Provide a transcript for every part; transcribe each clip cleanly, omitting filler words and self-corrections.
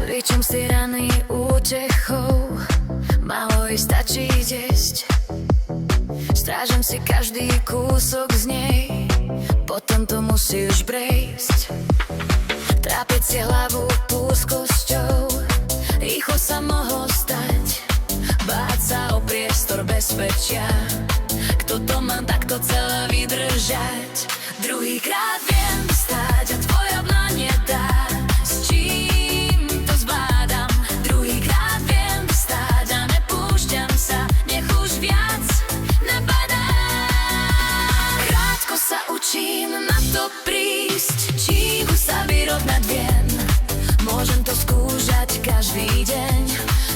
Ličím si rany útechou, malo jej stačí jesť. Strážim si každý kúsok z nej, potom to musí už prejsť. Trápiť si hlavu úzkosťou, rýchlo sa mohlo stať. Báť sa o priestor bezpečia, kto to má takto celé vydržať. Druhýkrát viem stáť a tvoja dlaň je tá, s čím to zvládam. Druhýkrát viem stáť a nepúšťam sa, nech už viac napadá. Krátko sa učím na to prísť, číhu sa vyrovnať viem. Môžem to skúšať každý deň,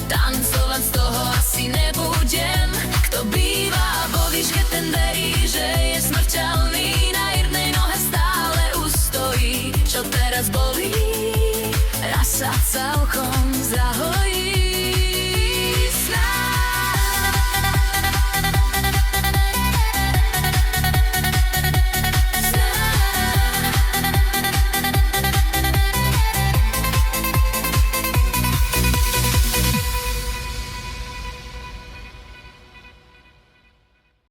tancovať z toho asi nebudem. Kto býva vo výške, ten verí, že je smrteľný. Na jednej nohe stále ustojí, čo teraz bolí, raz sa celkom